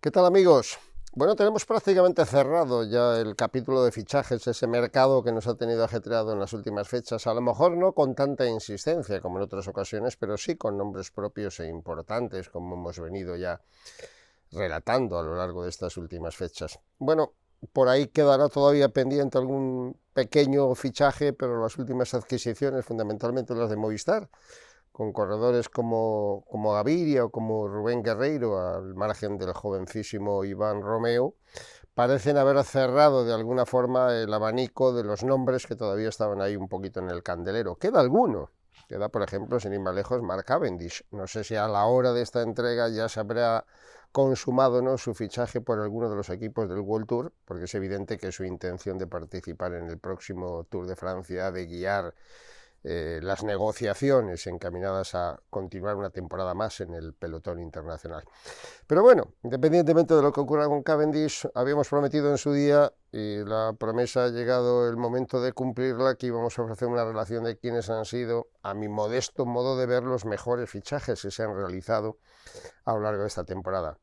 ¿Qué tal, amigos? Bueno, tenemos prácticamente cerrado ya el capítulo de fichajes, ese mercado que nos ha tenido ajetreado en las últimas fechas, a lo mejor no con tanta insistencia como en otras ocasiones, pero sí con nombres propios e importantes, como hemos venido ya relatando a lo largo de estas últimas fechas. Bueno, por ahí quedará todavía pendiente algún pequeño fichaje, pero las últimas adquisiciones, fundamentalmente las de Movistar, con corredores como Gaviria o como Rubén Guerreiro, al margen del jovencísimo Iván Romeo, parecen haber cerrado de alguna forma el abanico de los nombres que todavía estaban ahí un poquito en el candelero. Queda alguno. Queda, por ejemplo, sin ir más lejos, Mark Cavendish. No sé si a la hora de esta entrega ya se habrá consumado, ¿no?, su fichaje por alguno de los equipos del World Tour, porque es evidente que su intención de participar en el próximo Tour de Francia, de guiar las negociaciones encaminadas a continuar una temporada más en el pelotón internacional. Pero bueno, independientemente de lo que ocurra con Cavendish, habíamos prometido en su día, y la promesa ha llegado el momento de cumplirla, que íbamos a ofrecer una relación de quienes han sido, a mi modesto modo de ver, los mejores fichajes que se han realizado a lo largo de esta temporada.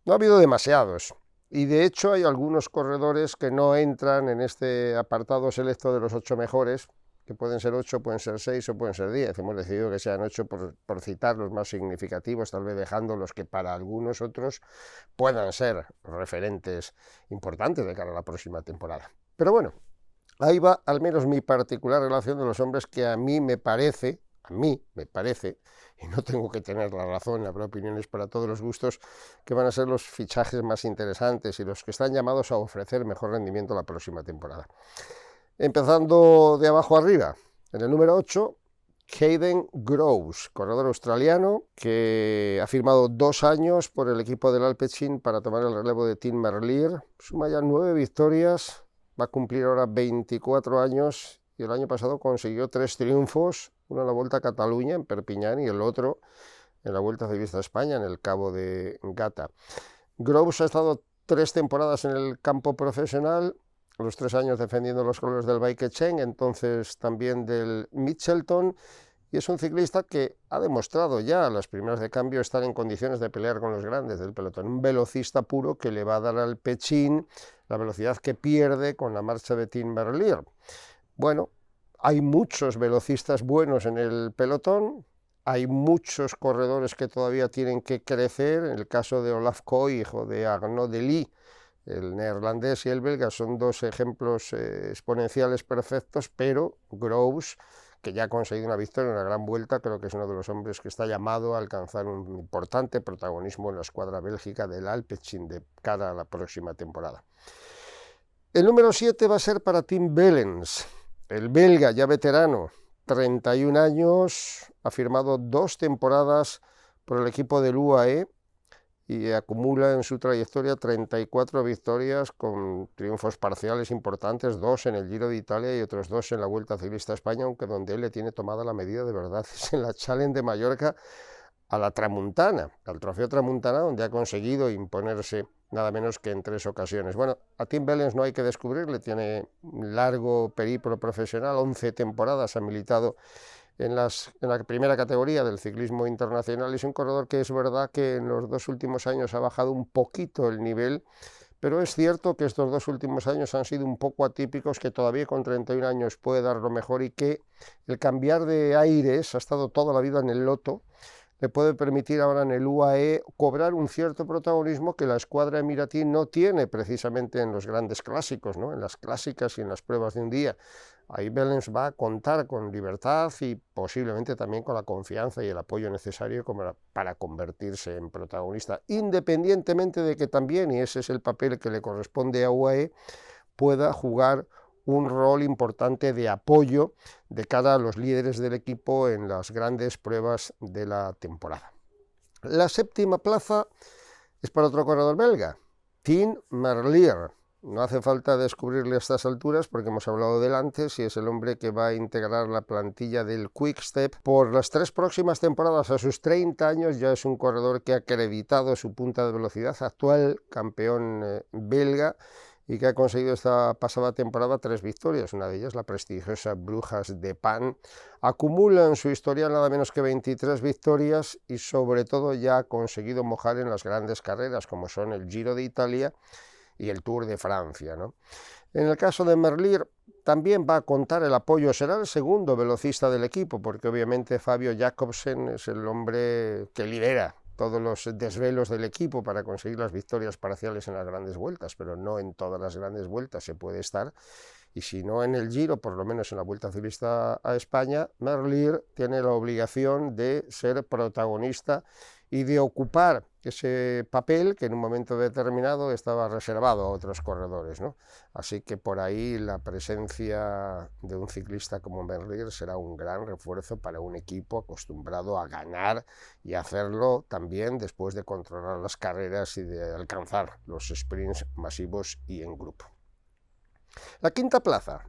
No ha habido demasiados, y de hecho hay algunos corredores que no entran en este apartado selecto de los 8 mejores, que pueden ser 8, pueden ser 6 o pueden ser 10. Hemos decidido que sean 8 por citar los más significativos, tal vez dejando los que para algunos otros puedan ser referentes importantes de cara a la próxima temporada. Pero bueno, ahí va al menos mi particular relación de los hombres que a mí me parece, y no tengo que tener la razón, habrá opiniones para todos los gustos, que van a ser los fichajes más interesantes y los que están llamados a ofrecer mejor rendimiento la próxima temporada. Empezando de abajo arriba, en el número 8, Caden Groves, corredor australiano que ha firmado 2 años por el equipo del Alpecin para tomar el relevo de Tim Merlier. Suma ya 9 victorias, va a cumplir ahora 24 años y el año pasado consiguió 3 triunfos, uno en la Vuelta a Cataluña, en Perpiñán, y el otro en la Vuelta Ciclista a España, en el Cabo de Gata. Groves ha estado 3 temporadas en el campo profesional, los 3 años defendiendo los colores del Bike-Cheng, entonces también del Mitchelton, y es un ciclista que ha demostrado ya a las primeras de cambio estar en condiciones de pelear con los grandes del pelotón, un velocista puro que le va a dar al Pechin la velocidad que pierde con la marcha de Tim Merlier. Bueno, hay muchos velocistas buenos en el pelotón, hay muchos corredores que todavía tienen que crecer, en el caso de Olaf Koy, hijo de Arnaud Delis, el neerlandés y el belga son 2 ejemplos exponenciales perfectos, pero Groves, que ya ha conseguido una victoria en una gran vuelta, creo que es uno de los hombres que está llamado a alcanzar un importante protagonismo en la escuadra bélgica del Alpecin de cara a la próxima temporada. El número 7 va a ser para Tim Wellens, el belga ya veterano, 31 años, ha firmado 2 temporadas por el equipo del UAE, y acumula en su trayectoria 34 victorias con triunfos parciales importantes, 2 en el Giro de Italia y otros 2 en la Vuelta Ciclista a España, aunque donde él le tiene tomada la medida de verdad es en la Challenge de Mallorca a la Tramuntana, al Trofeo Tramuntana, donde ha conseguido imponerse nada menos que en 3 ocasiones. Bueno, a Tim Wellens no hay que descubrirle, tiene un largo periplo profesional, 11 temporadas ha militado en la primera categoría del ciclismo internacional. Es un corredor que es verdad que en los 2 últimos años ha bajado un poquito el nivel, pero es cierto que estos 2 últimos años han sido un poco atípicos, que todavía con 31 años puede dar lo mejor y que el cambiar de aires, ha estado toda la vida en el Lotto, le puede permitir ahora en el UAE cobrar un cierto protagonismo que la escuadra emiratí no tiene precisamente en los grandes clásicos, ¿no?, en las clásicas y en las pruebas de un día. Ahí Wellens va a contar con libertad y posiblemente también con la confianza y el apoyo necesario para convertirse en protagonista, independientemente de que también, y ese es el papel que le corresponde a UAE, pueda jugar un rol importante de apoyo de cara a los líderes del equipo en las grandes pruebas de la temporada. La 7ª plaza es para otro corredor belga, Tim Merlier. No hace falta descubrirle a estas alturas porque hemos hablado de él antes y es el hombre que va a integrar la plantilla del Quick-Step por las 3 próximas temporadas. A sus 30 años ya es un corredor que ha acreditado su punta de velocidad, actual campeón belga, y que ha conseguido esta pasada temporada 3 victorias, una de ellas la prestigiosa Brujas de Pan. Acumula en su historial nada menos que 23 victorias y sobre todo ya ha conseguido mojar en las grandes carreras como son el Giro de Italia y el Tour de Francia, ¿no? En el caso de Merlier también va a contar el apoyo, será el segundo velocista del equipo, porque obviamente Fabio Jakobsen es el hombre que lidera todos los desvelos del equipo para conseguir las victorias parciales en las grandes vueltas, pero no en todas las grandes vueltas se puede estar, y si no en el Giro, por lo menos en la Vuelta Ciclista a España, Merlier tiene la obligación de ser protagonista y de ocupar ese papel que en un momento determinado estaba reservado a otros corredores, ¿no? Así que por ahí la presencia de un ciclista como Merlier será un gran refuerzo para un equipo acostumbrado a ganar y hacerlo también después de controlar las carreras y de alcanzar los sprints masivos y en grupo. La quinta plaza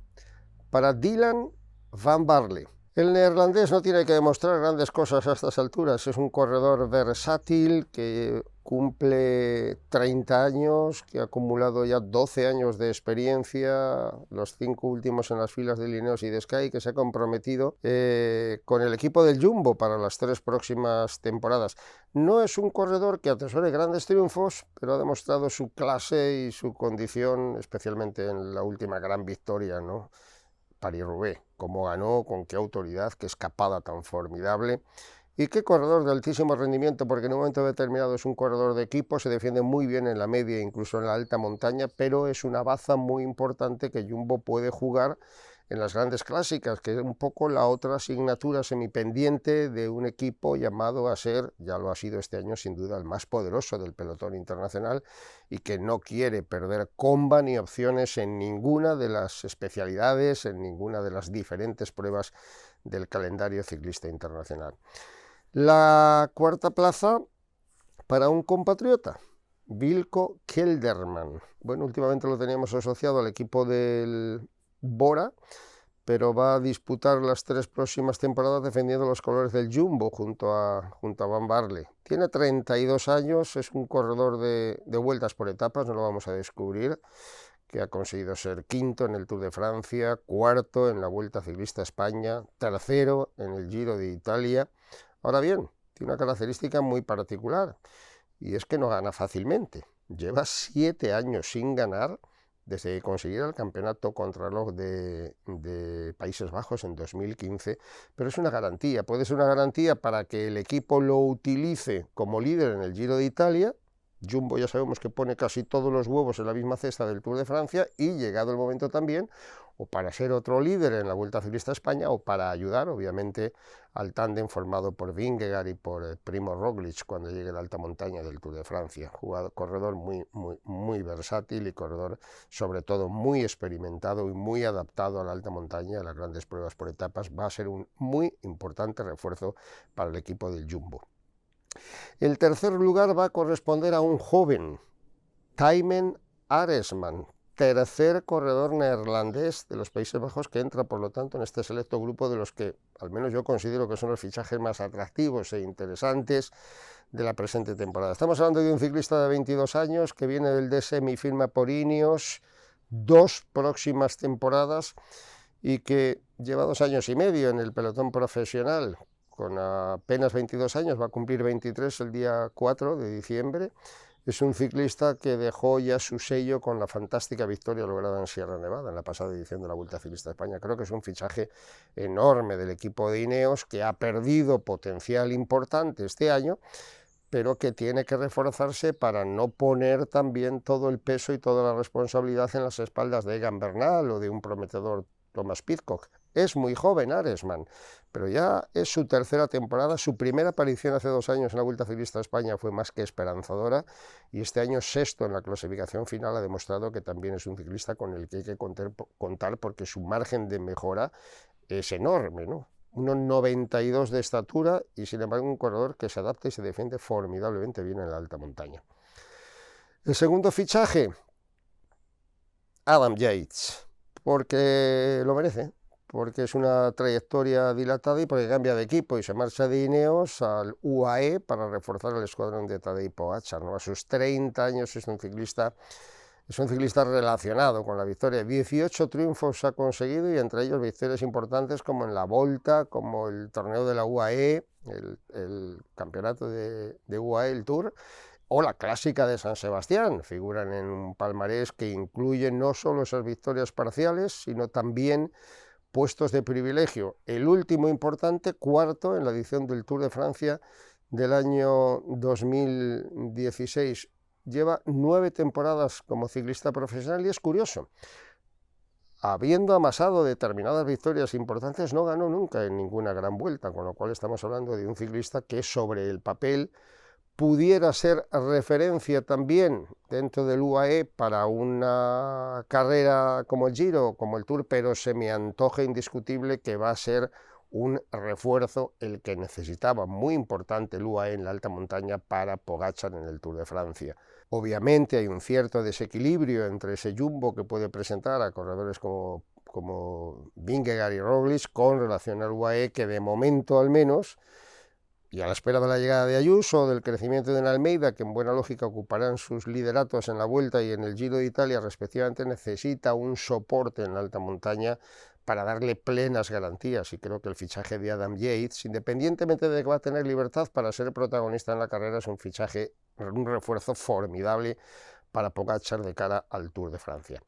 para Dylan van Baarle. El neerlandés no tiene que demostrar grandes cosas a estas alturas, es un corredor versátil que cumple 30 años, que ha acumulado ya 12 años de experiencia, los 5 últimos en las filas de Ineos y de Sky, que se ha comprometido con el equipo del Jumbo para las 3 próximas temporadas. No es un corredor que atesore grandes triunfos, pero ha demostrado su clase y su condición, especialmente en la última gran victoria, ¿no? París-Roubaix, cómo ganó, con qué autoridad, qué escapada tan formidable y qué corredor de altísimo rendimiento, porque en un momento determinado es un corredor de equipo, se defiende muy bien en la media, incluso en la alta montaña, pero es una baza muy importante que Jumbo puede jugar en las grandes clásicas, que es un poco la otra asignatura semipendiente de un equipo llamado a ser, ya lo ha sido este año sin duda, el más poderoso del pelotón internacional y que no quiere perder comba ni opciones en ninguna de las especialidades, en ninguna de las diferentes pruebas del calendario ciclista internacional. La cuarta plaza para un compatriota, Wilco Kelderman. Bueno, últimamente lo teníamos asociado al equipo del Bora, pero va a disputar las 3 próximas temporadas defendiendo los colores del Jumbo junto a Van Baarle. Tiene 32 años, es un corredor de vueltas por etapas, no lo vamos a descubrir, que ha conseguido ser quinto en el Tour de Francia, cuarto en la Vuelta Ciclista a España, tercero en el Giro de Italia. Ahora bien, tiene una característica muy particular, y es que no gana fácilmente. Lleva 7 años sin ganar, desde que consiguiera el campeonato contrarreloj de Países Bajos en 2015, pero es una garantía, puede ser una garantía para que el equipo lo utilice como líder en el Giro de Italia. Jumbo ya sabemos que pone casi todos los huevos en la misma cesta del Tour de Francia y llegado el momento también, o para ser otro líder en la Vuelta Ciclista a España o para ayudar obviamente al tándem formado por Vingegaard y por Primo Roglic cuando llegue la alta montaña del Tour de Francia. Corredor muy versátil y corredor sobre todo muy experimentado y muy adaptado a la alta montaña, a las grandes pruebas por etapas. Va a ser un muy importante refuerzo para el equipo del Jumbo. El tercer lugar va a corresponder a un joven, Thymen Aresman, tercer corredor neerlandés de los Países Bajos que entra, por lo tanto, en este selecto grupo de los que, al menos yo considero que son los fichajes más atractivos e interesantes de la presente temporada. Estamos hablando de un ciclista de 22 años que viene del DSM y firma por Ineos 2 próximas temporadas y que lleva 2 años y medio en el pelotón profesional. Con apenas 22 años, va a cumplir 23 el día 4 de diciembre. Es un ciclista que dejó ya su sello con la fantástica victoria lograda en Sierra Nevada, en la pasada edición de la Vuelta Ciclista de España. Creo que es un fichaje enorme del equipo de Ineos, que ha perdido potencial importante este año, pero que tiene que reforzarse para no poner también todo el peso y toda la responsabilidad en las espaldas de Egan Bernal o de un prometedor Thomas Pidcock. Es muy joven Aresman, pero ya es su tercera temporada. Su primera aparición hace 2 años en la Vuelta Ciclista a España fue más que esperanzadora y este año sexto en la clasificación final ha demostrado que también es un ciclista con el que hay que contar porque su margen de mejora es enorme, ¿no? 1,92 de estatura y sin embargo un corredor que se adapta y se defiende formidablemente bien en la alta montaña. El segundo fichaje, Adam Yates, porque lo merece, porque es una trayectoria dilatada y porque cambia de equipo y se marcha de Ineos al UAE para reforzar el escuadrón de Tadej Pogačar, ¿no? A sus 30 años es un ciclista Es un ciclista relacionado con la victoria. 18 triunfos ha conseguido y entre ellos victorias importantes como en la Volta, como el torneo de la UAE, el campeonato de UAE, el Tour, o la clásica de San Sebastián. Figuran en un palmarés que incluye no solo esas victorias parciales, sino también puestos de privilegio. El último importante, cuarto en la edición del Tour de Francia del año 2016. Lleva 9 temporadas como ciclista profesional y es curioso, habiendo amasado determinadas victorias importantes, no ganó nunca en ninguna gran vuelta, con lo cual estamos hablando de un ciclista que sobre el papel pudiera ser referencia también dentro del UAE para una carrera como el Giro, como el Tour, pero se me antoja indiscutible que va a ser un refuerzo el que necesitaba, muy importante el UAE en la alta montaña para Pogačar en el Tour de Francia. Obviamente hay un cierto desequilibrio entre ese jumbo que puede presentar a corredores como Vingegaard y Roglič con relación al UAE, que de momento al menos, y a la espera de la llegada de Ayuso, del crecimiento de Almeida, que en buena lógica ocuparán sus lideratos en la Vuelta y en el Giro de Italia respectivamente, necesita un soporte en la alta montaña para darle plenas garantías, y creo que el fichaje de Adam Yates, independientemente de que va a tener libertad para ser protagonista en la carrera, es un fichaje, un refuerzo formidable para Pogačar de cara al Tour de Francia.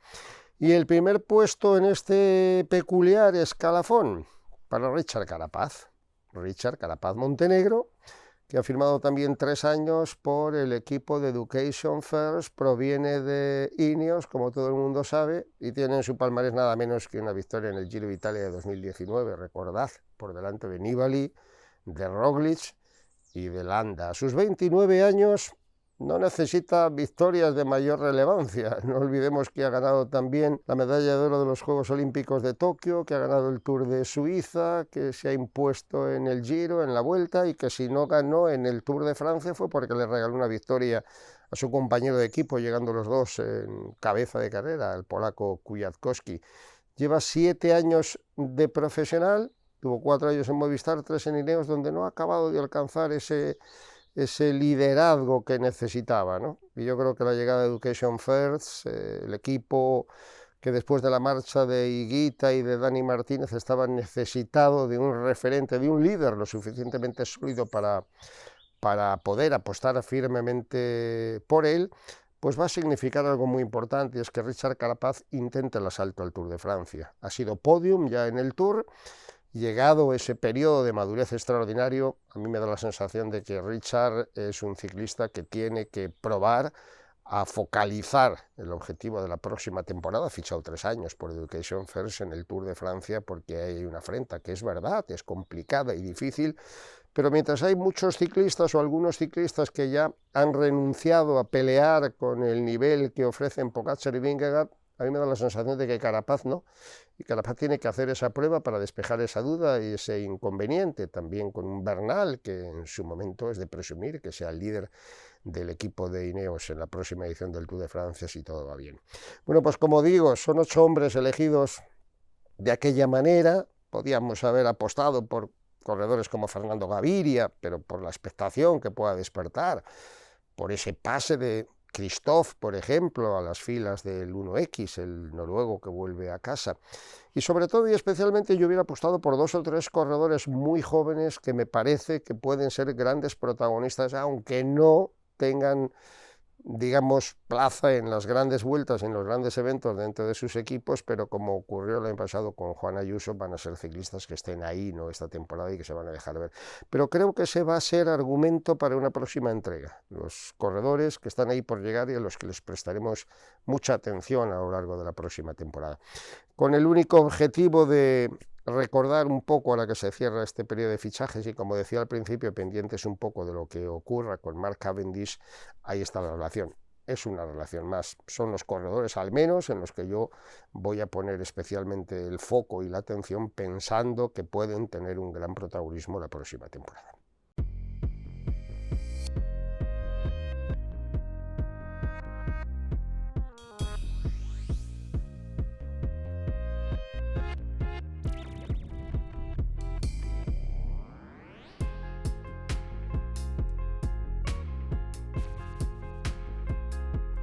Y el primer puesto en este peculiar escalafón para Richard Carapaz. Richard Carapaz Montenegro, que ha firmado también 3 años por el equipo de Education First, proviene de Ineos, como todo el mundo sabe, y tiene en su palmarés nada menos que una victoria en el Giro de Italia de 2019, recordad, por delante de Nibali, de Roglič y de Landa. A sus 29 años no necesita victorias de mayor relevancia. No olvidemos que ha ganado también la medalla de oro de los Juegos Olímpicos de Tokio, que ha ganado el Tour de Suiza, que se ha impuesto en el Giro, en la Vuelta, y que si no ganó en el Tour de Francia fue porque le regaló una victoria a su compañero de equipo, llegando los dos en cabeza de carrera, el polaco Kwiatkowski. Lleva 7 años de profesional, tuvo 4 años en Movistar, 3 en Ineos, donde no ha acabado de alcanzar ese liderazgo que necesitaba, ¿no? Y yo creo que la llegada de Education First, el equipo que después de la marcha de Higuita y de Dani Martínez estaba necesitado de un referente, de un líder lo suficientemente sólido para poder apostar firmemente por él, pues va a significar algo muy importante, y es que Richard Carapaz intente el asalto al Tour de Francia. Ha sido podium ya en el Tour. Llegado ese periodo de madurez extraordinario, a mí me da la sensación de que Richard es un ciclista que tiene que probar a focalizar el objetivo de la próxima temporada. Ha fichado 3 años por Education First en el Tour de Francia porque hay una afrenta que es verdad, es complicada y difícil, pero mientras hay muchos ciclistas o algunos ciclistas que ya han renunciado a pelear con el nivel que ofrecen Pogačar y Vingegaard, a mí me da la sensación de que Carapaz no, y Carapaz tiene que hacer esa prueba para despejar esa duda y ese inconveniente, también con un Bernal, que en su momento es de presumir que sea el líder del equipo de Ineos en la próxima edición del Tour de Francia, si todo va bien. Bueno, pues como digo, son 8 hombres elegidos de aquella manera. Podíamos haber apostado por corredores como Fernando Gaviria, pero por la expectación que pueda despertar, por ese pase de Kristoff, por ejemplo, a las filas del 1X, el noruego que vuelve a casa. Y sobre todo y especialmente yo hubiera apostado por 2 o 3 corredores muy jóvenes que me parece que pueden ser grandes protagonistas, aunque no tengan, digamos, plaza en las grandes vueltas, en los grandes eventos dentro de sus equipos, pero como ocurrió el año pasado con Juan Ayuso, van a ser ciclistas que estén ahí, ¿no?, esta temporada y que se van a dejar ver. Pero creo que ese va a ser argumento para una próxima entrega. Los corredores que están ahí por llegar y a los que les prestaremos mucha atención a lo largo de la próxima temporada, con el único objetivo de recordar un poco a la que se cierra este periodo de fichajes y, como decía al principio, pendientes un poco de lo que ocurra con Mark Cavendish. Ahí está la relación. Es una relación más, son los corredores al menos en los que yo voy a poner especialmente el foco y la atención, pensando que pueden tener un gran protagonismo la próxima temporada.